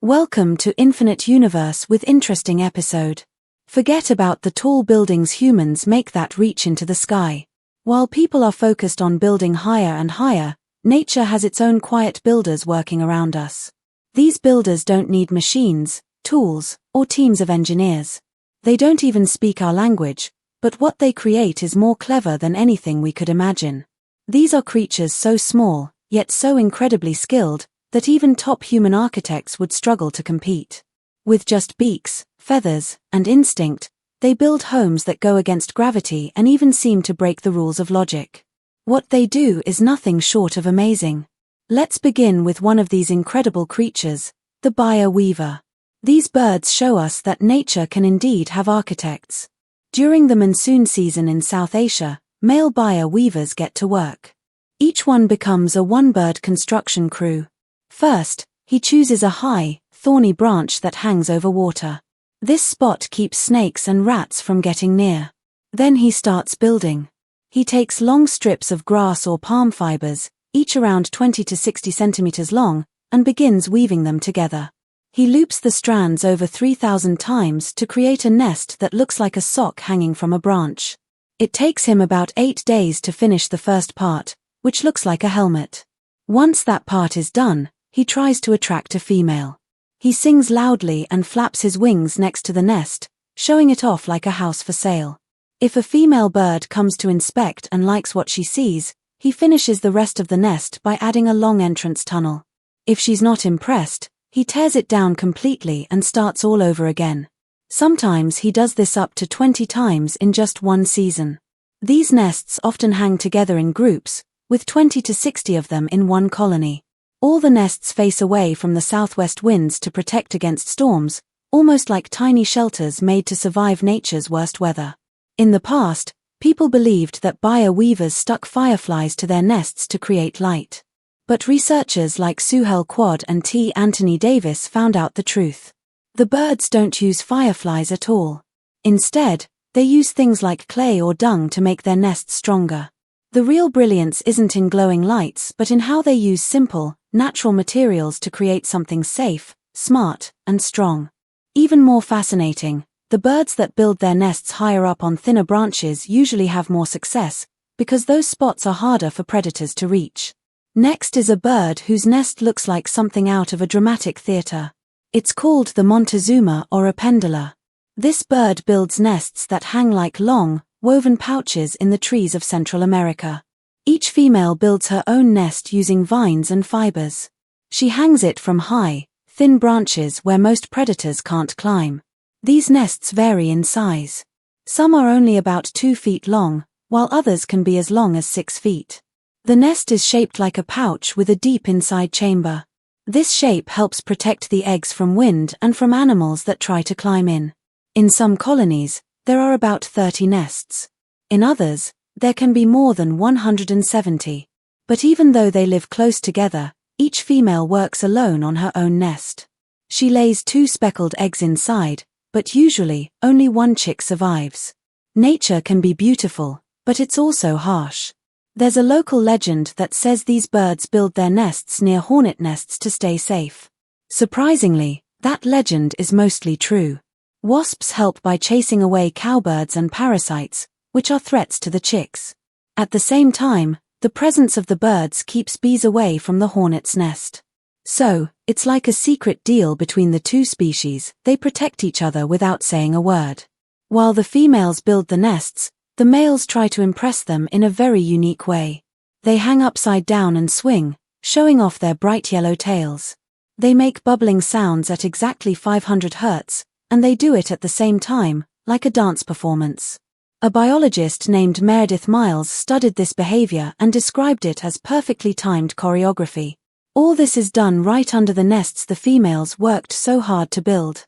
Welcome to Infinite Universe with interesting episode. Forget about the tall buildings humans make that reach into the sky. While people are focused on building higher and higher, nature has its own quiet builders working around us. These builders don't need machines, tools, or teams of engineers. They don't even speak our language, but what they create is more clever than anything we could imagine. These are creatures so small, yet so incredibly skilled, that even top human architects would struggle to compete. With just beaks, feathers, and instinct, they build homes that go against gravity and even seem to break the rules of logic. What they do is nothing short of amazing. Let's begin with one of these incredible creatures, the buyer weaver. These birds show us that nature can indeed have architects. During the monsoon season in South Asia, male buyer weavers get to work. Each one becomes a one-bird construction crew. First, he chooses a high, thorny branch that hangs over water. This spot keeps snakes and rats from getting near. Then he starts building. He takes long strips of grass or palm fibers, each around 20 to 60 centimeters long, and begins weaving them together. He loops the strands over 3,000 times to create a nest that looks like a sock hanging from a branch. It takes him about 8 days to finish the first part, which looks like a helmet. Once that part is done, he tries to attract a female. He sings loudly and flaps his wings next to the nest, showing it off like a house for sale. If a female bird comes to inspect and likes what she sees, he finishes the rest of the nest by adding a long entrance tunnel. If she's not impressed, he tears it down completely and starts all over again. Sometimes he does this up to 20 times in just one season. These nests often hang together in groups, with 20 to 60 of them in one colony. All the nests face away from the southwest winds to protect against storms, almost like tiny shelters made to survive nature's worst weather. In the past, people believed that buyer weavers stuck fireflies to their nests to create light. But researchers like Suhail Quad and T. Anthony Davis found out the truth. The birds don't use fireflies at all. Instead, they use things like clay or dung to make their nests stronger. The real brilliance isn't in glowing lights but in how they use simple, natural materials to create something safe, smart, and strong. Even more fascinating, the birds that build their nests higher up on thinner branches usually have more success, because those spots are harder for predators to reach. Next is a bird whose nest looks like something out of a dramatic theater. It's called the Montezuma or a pendula. This bird builds nests that hang like long, woven pouches in the trees of Central America. Each female builds her own nest using vines and fibers. She hangs it from high, thin branches where most predators can't climb. These nests vary in size. Some are only about 2 feet long, while others can be as long as 6 feet. The nest is shaped like a pouch with a deep inside chamber. This shape helps protect the eggs from wind and from animals that try to climb in. In some colonies, there are about 30 nests. In others, there can be more than 170. But even though they live close together, each female works alone on her own nest. She lays 2 speckled eggs inside, but usually, only one chick survives. Nature can be beautiful, but it's also harsh. There's a local legend that says these birds build their nests near hornet nests to stay safe. Surprisingly, that legend is mostly true. Wasps help by chasing away cowbirds and parasites, which are threats to the chicks. At the same time, the presence of the birds keeps bees away from the hornet's nest. So, it's like a secret deal between the two species, they protect each other without saying a word. While the females build the nests, the males try to impress them in a very unique way. They hang upside down and swing, showing off their bright yellow tails. They make bubbling sounds at exactly 500 hertz, and they do it at the same time, like a dance performance. A biologist named Meredith Miles studied this behavior and described it as perfectly timed choreography. All this is done right under the nests the females worked so hard to build.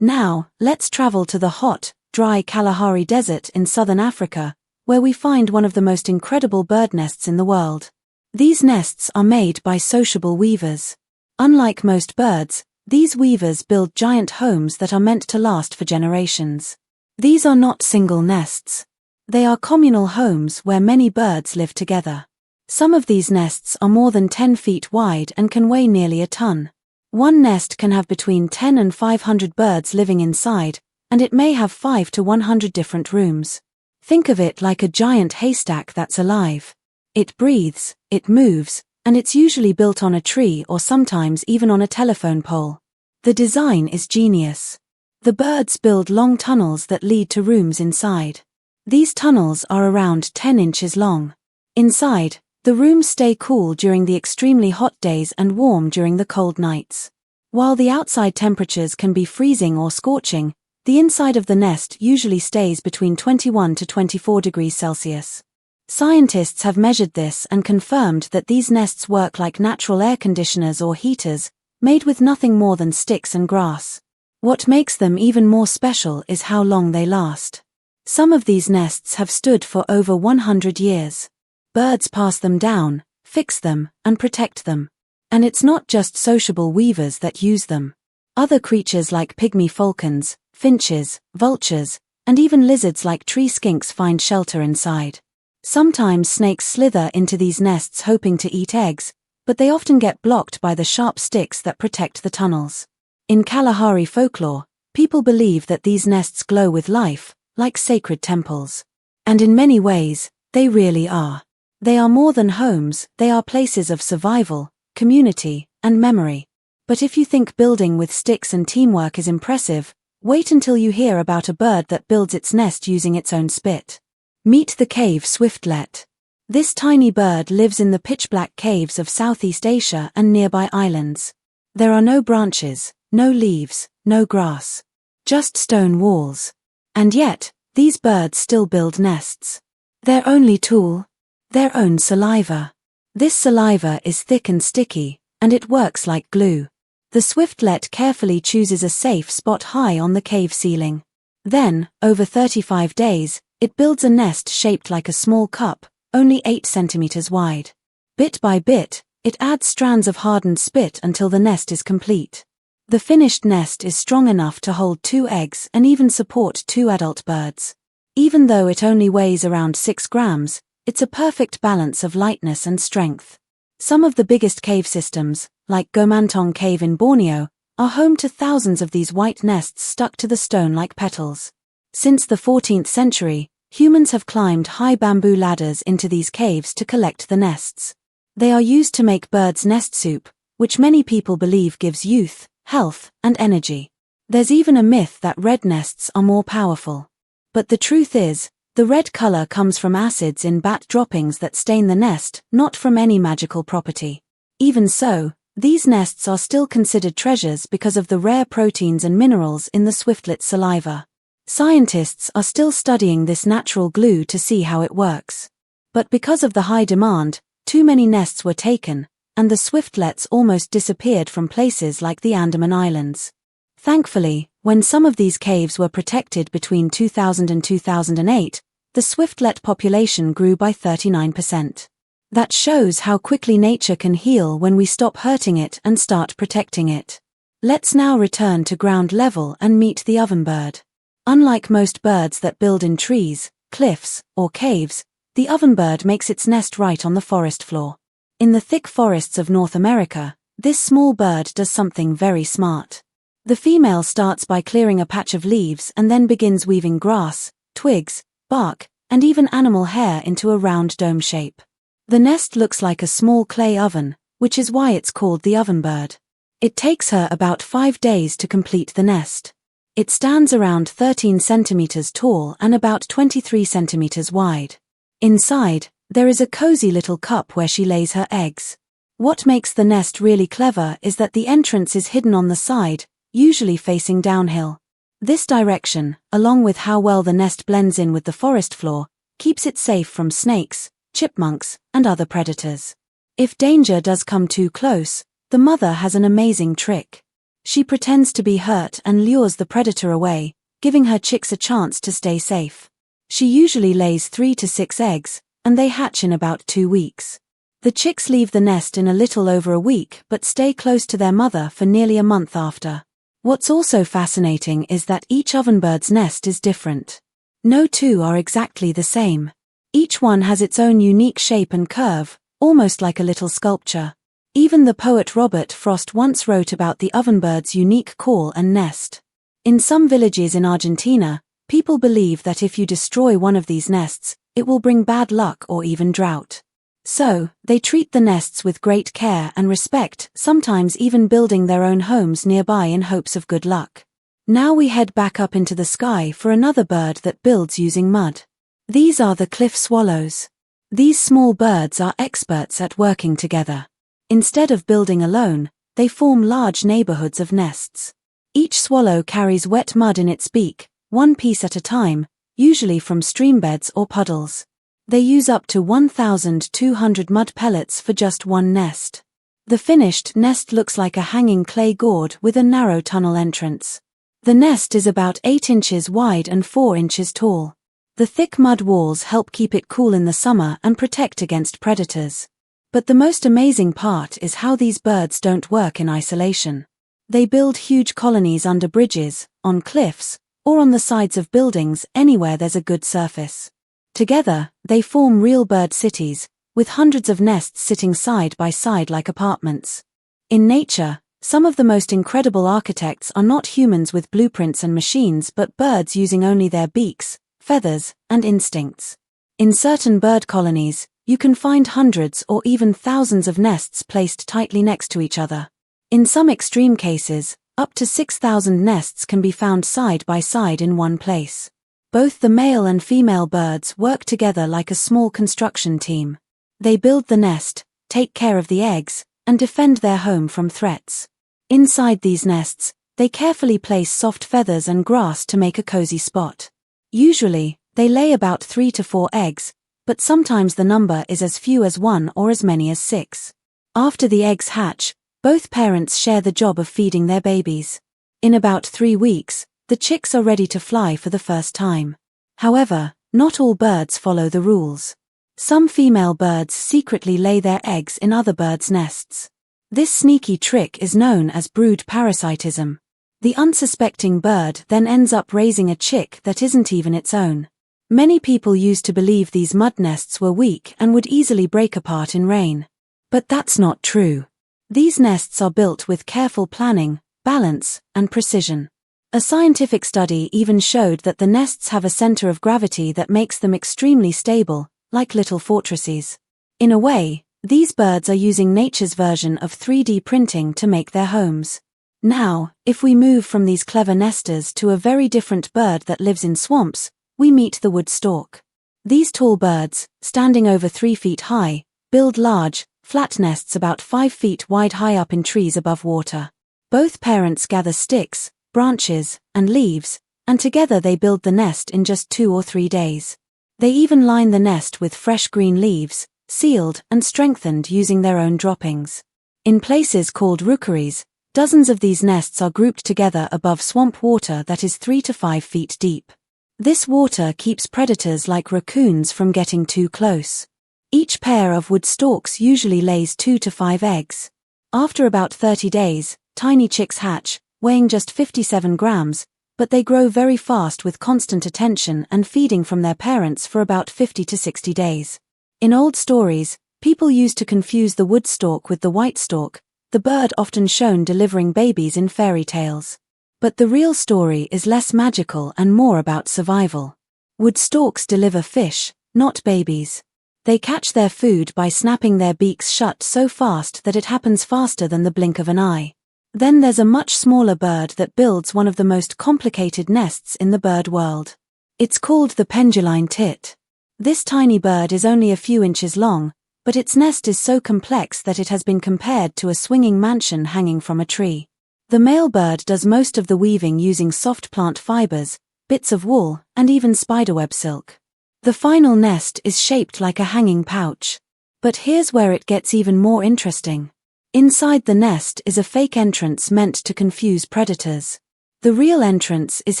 Now, let's travel to the hot, dry Kalahari Desert in southern Africa, where we find one of the most incredible bird nests in the world. These nests are made by sociable weavers. Unlike most birds, these weavers build giant homes that are meant to last for generations. These are not single nests. They are communal homes where many birds live together. Some of these nests are more than 10 feet wide and can weigh nearly a ton. One nest can have between 10 and 500 birds living inside, and it may have 5 to 100 different rooms. Think of it like a giant haystack that's alive. It breathes, it moves, and it's usually built on a tree or sometimes even on a telephone pole. The design is genius. The birds build long tunnels that lead to rooms inside. These tunnels are around 10 inches long. Inside, the rooms stay cool during the extremely hot days and warm during the cold nights. While the outside temperatures can be freezing or scorching, the inside of the nest usually stays between 21 to 24 degrees Celsius. Scientists have measured this and confirmed that these nests work like natural air conditioners or heaters, made with nothing more than sticks and grass. What makes them even more special is how long they last. Some of these nests have stood for over 100 years. Birds pass them down, fix them, and protect them. And it's not just sociable weavers that use them. Other creatures like pygmy falcons, finches, vultures, and even lizards like tree skinks find shelter inside. Sometimes snakes slither into these nests hoping to eat eggs, but they often get blocked by the sharp sticks that protect the tunnels. In Kalahari folklore, people believe that these nests glow with life, like sacred temples. And in many ways, they really are. They are more than homes, they are places of survival, community, and memory. But if you think building with sticks and teamwork is impressive, wait until you hear about a bird that builds its nest using its own spit. Meet the cave swiftlet. This tiny bird lives in the pitch-black caves of Southeast Asia and nearby islands. There are no branches, no leaves, no grass. Just stone walls. And yet, these birds still build nests. Their only tool? Their own saliva. This saliva is thick and sticky, and it works like glue. The swiftlet carefully chooses a safe spot high on the cave ceiling. Then, over 35 days, it builds a nest shaped like a small cup, only 8 centimeters wide. Bit by bit, it adds strands of hardened spit until the nest is complete. The finished nest is strong enough to hold 2 eggs and even support 2 adult birds. Even though it only weighs around 6 grams, it's a perfect balance of lightness and strength. Some of the biggest cave systems, like Gomantong Cave in Borneo, are home to thousands of these white nests stuck to the stone like petals. Since the 14th century, humans have climbed high bamboo ladders into these caves to collect the nests. They are used to make birds' nest soup, which many people believe gives youth, health, and energy. There's even a myth that red nests are more powerful. But the truth is, the red color comes from acids in bat droppings that stain the nest, not from any magical property. Even so, these nests are still considered treasures because of the rare proteins and minerals in the swiftlet's saliva. Scientists are still studying this natural glue to see how it works. But because of the high demand, too many nests were taken, and the swiftlets almost disappeared from places like the Andaman Islands. Thankfully, when some of these caves were protected between 2000 and 2008, the swiftlet population grew by 39%. That shows how quickly nature can heal when we stop hurting it and start protecting it. Let's now return to ground level and meet the ovenbird. Unlike most birds that build in trees, cliffs, or caves, the ovenbird makes its nest right on the forest floor. In the thick forests of North America, this small bird does something very smart. The female starts by clearing a patch of leaves and then begins weaving grass, twigs, bark, and even animal hair into a round dome shape. The nest looks like a small clay oven, which is why it's called the ovenbird. It takes her about 5 days to complete the nest. It stands around 13 centimeters tall and about 23 centimeters wide. Inside, there is a cozy little cup where she lays her eggs. What makes the nest really clever is that the entrance is hidden on the side, usually facing downhill. This direction, along with how well the nest blends in with the forest floor, keeps it safe from snakes, chipmunks, and other predators. If danger does come too close, the mother has an amazing trick. She pretends to be hurt and lures the predator away, giving her chicks a chance to stay safe. She usually lays 3 to 6 eggs, and they hatch in about 2 weeks. The chicks leave the nest in a little over a week but stay close to their mother for nearly a month after. What's also fascinating is that each ovenbird's nest is different. No two are exactly the same. Each one has its own unique shape and curve, almost like a little sculpture. Even the poet Robert Frost once wrote about the ovenbird's unique call and nest. In some villages in Argentina, people believe that if you destroy one of these nests, it will bring bad luck or even drought. So, they treat the nests with great care and respect, sometimes even building their own homes nearby in hopes of good luck. Now we head back up into the sky for another bird that builds using mud. These are the cliff swallows. These small birds are experts at working together. Instead of building alone, they form large neighborhoods of nests. Each swallow carries wet mud in its beak, one piece at a time, usually from streambeds or puddles. They use up to 1,200 mud pellets for just one nest. The finished nest looks like a hanging clay gourd with a narrow tunnel entrance. The nest is about 8 inches wide and 4 inches tall. The thick mud walls help keep it cool in the summer and protect against predators. But the most amazing part is how these birds don't work in isolation. They build huge colonies under bridges, on cliffs, or on the sides of buildings anywhere there's a good surface. Together, they form real bird cities, with hundreds of nests sitting side by side like apartments. In nature, some of the most incredible architects are not humans with blueprints and machines but birds using only their beaks, feathers, and instincts. In certain bird colonies, you can find hundreds or even thousands of nests placed tightly next to each other. In some extreme cases, up to 6,000 nests can be found side by side in one place. Both the male and female birds work together like a small construction team. They build the nest, take care of the eggs, and defend their home from threats. Inside these nests, they carefully place soft feathers and grass to make a cozy spot. Usually, they lay about 3 to 4 eggs, but sometimes the number is as few as 1 or as many as 6. After the eggs hatch, both parents share the job of feeding their babies. In about 3 weeks, the chicks are ready to fly for the first time. However, not all birds follow the rules. Some female birds secretly lay their eggs in other birds' nests. This sneaky trick is known as brood parasitism. The unsuspecting bird then ends up raising a chick that isn't even its own. Many people used to believe these mud nests were weak and would easily break apart in rain. But that's not true. These nests are built with careful planning, balance, and precision. A scientific study even showed that the nests have a center of gravity that makes them extremely stable, like little fortresses. In a way, these birds are using nature's version of 3D printing to make their homes. Now, if we move from these clever nesters to a very different bird that lives in swamps, we meet the wood stork. These tall birds, standing over 3 feet high, build large, flat nests about 5 feet wide high up in trees above water. Both parents gather sticks, branches, and leaves, and together they build the nest in just 2 or 3 days. They even line the nest with fresh green leaves, sealed and strengthened using their own droppings. In places called rookeries, dozens of these nests are grouped together above swamp water that is 3 to 5 feet deep. This water keeps predators like raccoons from getting too close. Each pair of wood storks usually lays 2 to 5 eggs. After about 30 days, tiny chicks hatch, weighing just 57 grams, but they grow very fast with constant attention and feeding from their parents for about 50 to 60 days. In old stories, people used to confuse the wood stork with the white stork, the bird often shown delivering babies in fairy tales. But the real story is less magical and more about survival. Wood storks deliver fish, not babies. They catch their food by snapping their beaks shut so fast that it happens faster than the blink of an eye. Then there's a much smaller bird that builds one of the most complicated nests in the bird world. It's called the penduline tit. This tiny bird is only a few inches long, but its nest is so complex that it has been compared to a swinging mansion hanging from a tree. The male bird does most of the weaving using soft plant fibers, bits of wool, and even spiderweb silk. The final nest is shaped like a hanging pouch. But here's where it gets even more interesting. Inside the nest is a fake entrance meant to confuse predators. The real entrance is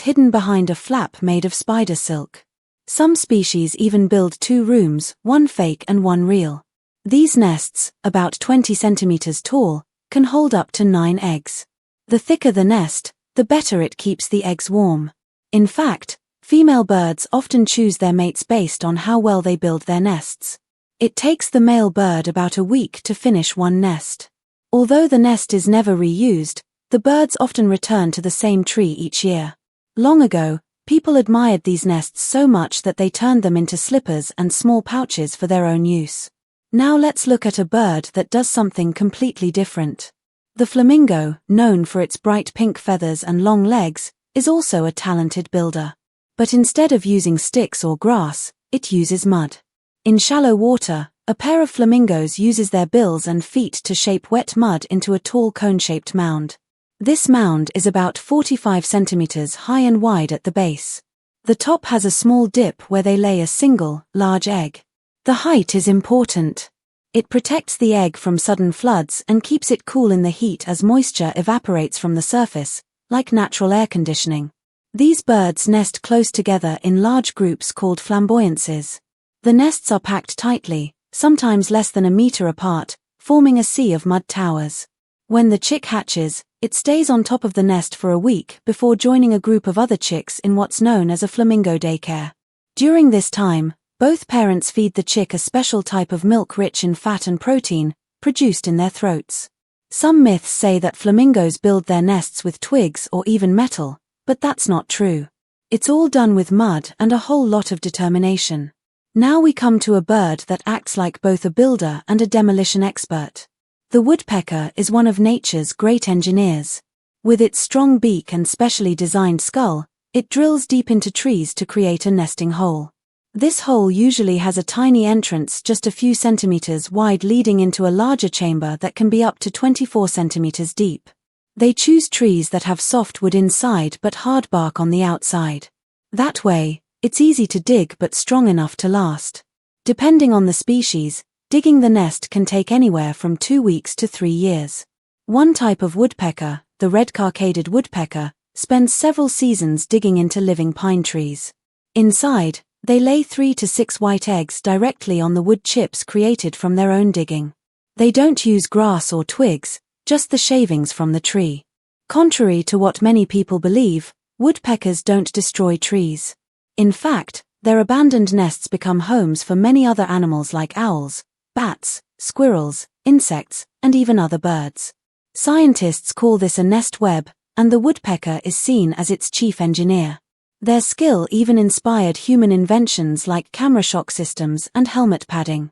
hidden behind a flap made of spider silk. Some species even build 2 rooms, one fake and one real. These nests, about 20 centimeters tall, can hold up to 9 eggs. The thicker the nest, the better it keeps the eggs warm. In fact, female birds often choose their mates based on how well they build their nests. It takes the male bird about a week to finish one nest. Although the nest is never reused, the birds often return to the same tree each year. Long ago, people admired these nests so much that they turned them into slippers and small pouches for their own use. Now let's look at a bird that does something completely different. The flamingo, known for its bright pink feathers and long legs, is also a talented builder. But instead of using sticks or grass, it uses mud. In shallow water, a pair of flamingos uses their bills and feet to shape wet mud into a tall cone-shaped mound. This mound is about 45 centimeters high and wide at the base. The top has a small dip where they lay a single, large egg. The height is important. It protects the egg from sudden floods and keeps it cool in the heat as moisture evaporates from the surface, like natural air conditioning. These birds nest close together in large groups called flamboyances. The nests are packed tightly, sometimes less than a meter apart, forming a sea of mud towers. When the chick hatches, it stays on top of the nest for a week before joining a group of other chicks in what's known as a flamingo daycare. During this time, both parents feed the chick a special type of milk rich in fat and protein, produced in their throats. Some myths say that flamingos build their nests with twigs or even metal, but that's not true. It's all done with mud and a whole lot of determination. Now we come to a bird that acts like both a builder and a demolition expert. The woodpecker is one of nature's great engineers. With its strong beak and specially designed skull, it drills deep into trees to create a nesting hole. This hole usually has a tiny entrance just a few centimeters wide leading into a larger chamber that can be up to 24 centimeters deep. They choose trees that have soft wood inside but hard bark on the outside. That way, it's easy to dig but strong enough to last. Depending on the species, digging the nest can take anywhere from 2 weeks to 3 years. One type of woodpecker, the red-carcaded woodpecker, spends several seasons digging into living pine trees. Inside, they lay 3 to 6 white eggs directly on the wood chips created from their own digging. They don't use grass or twigs, just the shavings from the tree. Contrary to what many people believe, woodpeckers don't destroy trees. In fact, their abandoned nests become homes for many other animals like owls, bats, squirrels, insects, and even other birds. Scientists call this a nest web, and the woodpecker is seen as its chief engineer. Their skill even inspired human inventions like camera shock systems and helmet padding.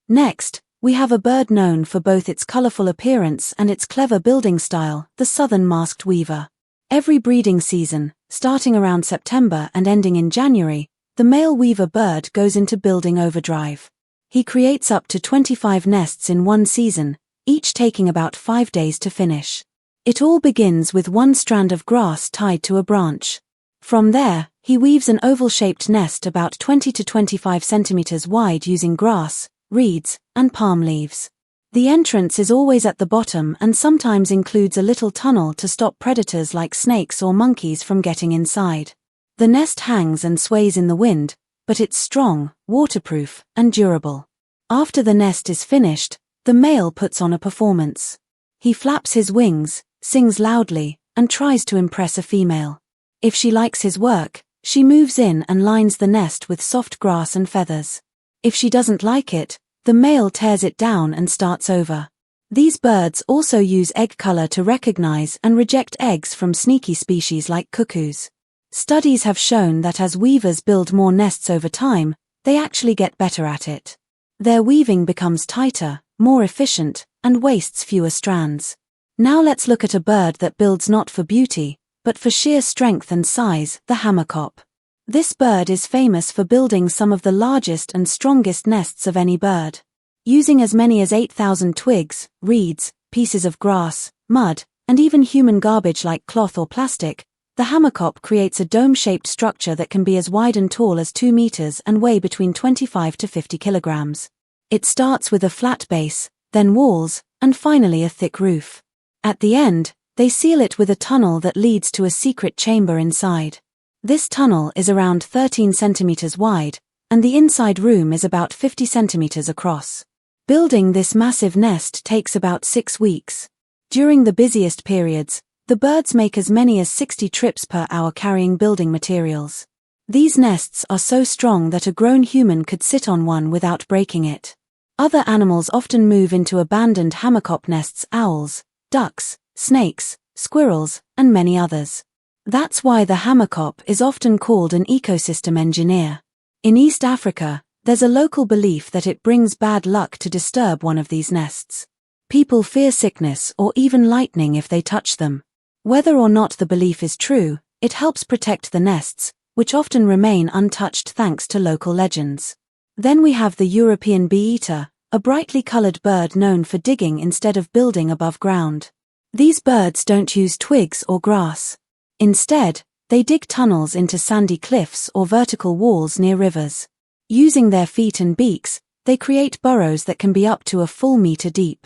Next, we have a bird known for both its colorful appearance and its clever building style, the southern masked weaver. Every breeding season, starting around September and ending in January, the male weaver bird goes into building overdrive. He creates up to 25 nests in one season, each taking about 5 days to finish. It all begins with one strand of grass tied to a branch. From there, he weaves an oval-shaped nest about 20 to 25 centimeters wide using grass, reeds, and palm leaves. The entrance is always at the bottom and sometimes includes a little tunnel to stop predators like snakes or monkeys from getting inside. The nest hangs and sways in the wind, but it's strong, waterproof, and durable. After the nest is finished, the male puts on a performance. He flaps his wings, sings loudly, and tries to impress a female. If she likes his work, she moves in and lines the nest with soft grass and feathers. If she doesn't like it, the male tears it down and starts over. These birds also use egg color to recognize and reject eggs from sneaky species like cuckoos. Studies have shown that as weavers build more nests over time, they actually get better at it. Their weaving becomes tighter, more efficient, and wastes fewer strands. Now let's look at a bird that builds not for beauty, but for sheer strength and size, the hammerkop. This bird is famous for building some of the largest and strongest nests of any bird. Using as many as 8,000 twigs, reeds, pieces of grass, mud, and even human garbage like cloth or plastic, the hammerkop creates a dome-shaped structure that can be as wide and tall as 2 meters and weigh between 25 to 50 kilograms. It starts with a flat base, then walls, and finally a thick roof. At the end, they seal it with a tunnel that leads to a secret chamber inside. This tunnel is around 13 centimeters wide, and the inside room is about 50 centimeters across. Building this massive nest takes about 6 weeks. During the busiest periods, the birds make as many as 60 trips per hour carrying building materials. These nests are so strong that a grown human could sit on one without breaking it. Other animals often move into abandoned hammock nests: owls, ducks, snakes, squirrels, and many others. That's why the hammock is often called an ecosystem engineer. In East Africa, there's a local belief that it brings bad luck to disturb one of these nests. People fear sickness or even lightning if they touch them. Whether or not the belief is true, it helps protect the nests, which often remain untouched thanks to local legends. Then we have the European bee-eater, a brightly colored bird known for digging instead of building above ground. These birds don't use twigs or grass. Instead, they dig tunnels into sandy cliffs or vertical walls near rivers. Using their feet and beaks, they create burrows that can be up to a full meter deep.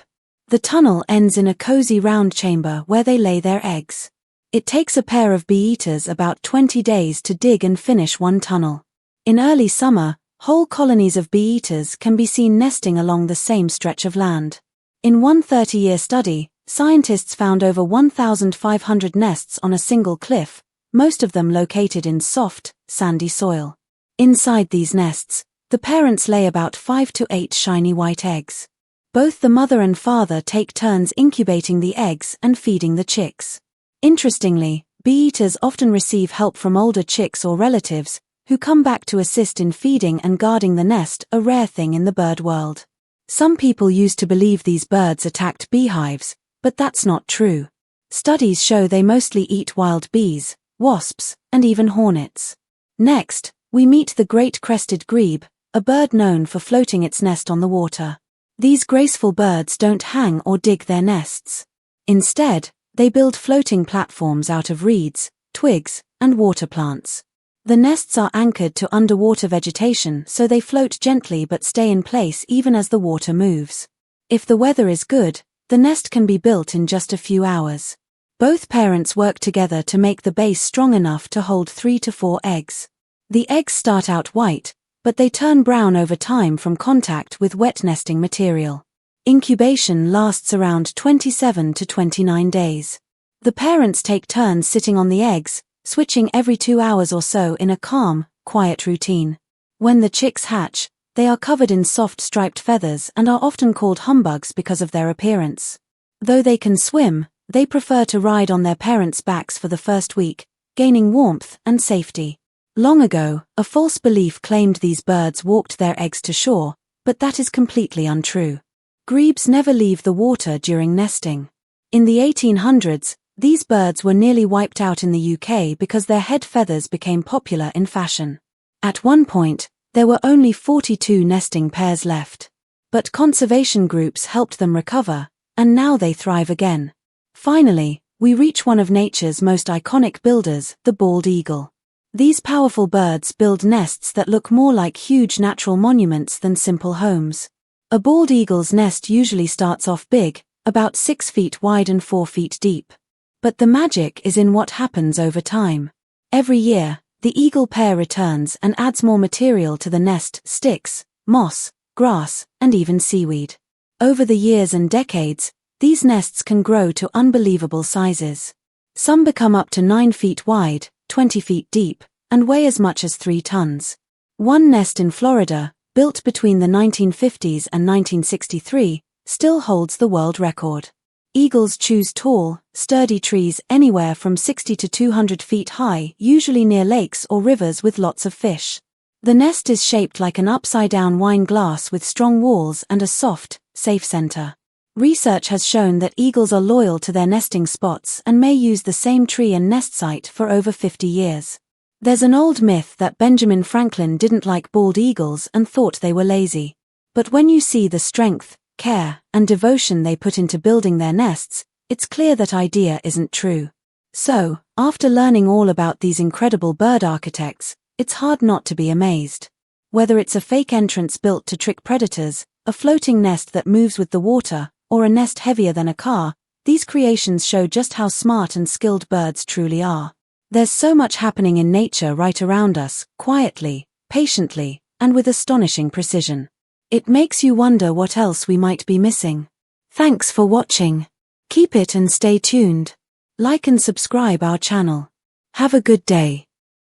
The tunnel ends in a cozy round chamber where they lay their eggs. It takes a pair of bee-eaters about 20 days to dig and finish one tunnel. In early summer, whole colonies of bee-eaters can be seen nesting along the same stretch of land. In one 30-year study, scientists found over 1,500 nests on a single cliff, most of them located in soft, sandy soil. Inside these nests, the parents lay about 5 to 8 shiny white eggs. Both the mother and father take turns incubating the eggs and feeding the chicks. Interestingly, bee-eaters often receive help from older chicks or relatives, who come back to assist in feeding and guarding the nest, a rare thing in the bird world. Some people used to believe these birds attacked beehives, but that's not true. Studies show they mostly eat wild bees, wasps, and even hornets. Next, we meet the great crested grebe, a bird known for floating its nest on the water. These graceful birds don't hang or dig their nests. Instead, they build floating platforms out of reeds, twigs, and water plants. The nests are anchored to underwater vegetation so they float gently but stay in place even as the water moves. If the weather is good, the nest can be built in just a few hours. Both parents work together to make the base strong enough to hold 3 to 4 eggs. The eggs start out white, but they turn brown over time from contact with wet nesting material. Incubation lasts around 27 to 29 days. The parents take turns sitting on the eggs, switching every 2 hours or so in a calm, quiet routine. When the chicks hatch, they are covered in soft striped feathers and are often called humbugs because of their appearance. Though they can swim, they prefer to ride on their parents' backs for the first week, gaining warmth and safety. Long ago, a false belief claimed these birds walked their eggs to shore, but that is completely untrue. Grebes never leave the water during nesting. In the 1800s, these birds were nearly wiped out in the UK because their head feathers became popular in fashion. At one point, there were only 42 nesting pairs left. But conservation groups helped them recover, and now they thrive again. Finally, we reach one of nature's most iconic builders, the bald eagle. These powerful birds build nests that look more like huge natural monuments than simple homes. A bald eagle's nest usually starts off big, about 6 feet wide and 4 feet deep. But the magic is in what happens over time. Every year, the eagle pair returns and adds more material to the nest: sticks, moss, grass, and even seaweed. Over the years and decades, these nests can grow to unbelievable sizes. Some become up to 9 feet wide, 20 feet deep, and weigh as much as 3 tons. One nest in Florida, built between the 1950s and 1963, still holds the world record. Eagles choose tall, sturdy trees anywhere from 60 to 200 feet high, usually near lakes or rivers with lots of fish. The nest is shaped like an upside-down wine glass with strong walls and a soft, safe center. Research has shown that eagles are loyal to their nesting spots and may use the same tree and nest site for over 50 years. There's an old myth that Benjamin Franklin didn't like bald eagles and thought they were lazy. But when you see the strength, care, and devotion they put into building their nests, it's clear that idea isn't true. So, after learning all about these incredible bird architects, it's hard not to be amazed. Whether it's a fake entrance built to trick predators, a floating nest that moves with the water, or a nest heavier than a car, these creations show just how smart and skilled birds truly are. There's so much happening in nature right around us, quietly, patiently, and with astonishing precision. It makes you wonder what else we might be missing. Thanks for watching. Keep it and stay tuned. Like and subscribe our channel. Have a good day.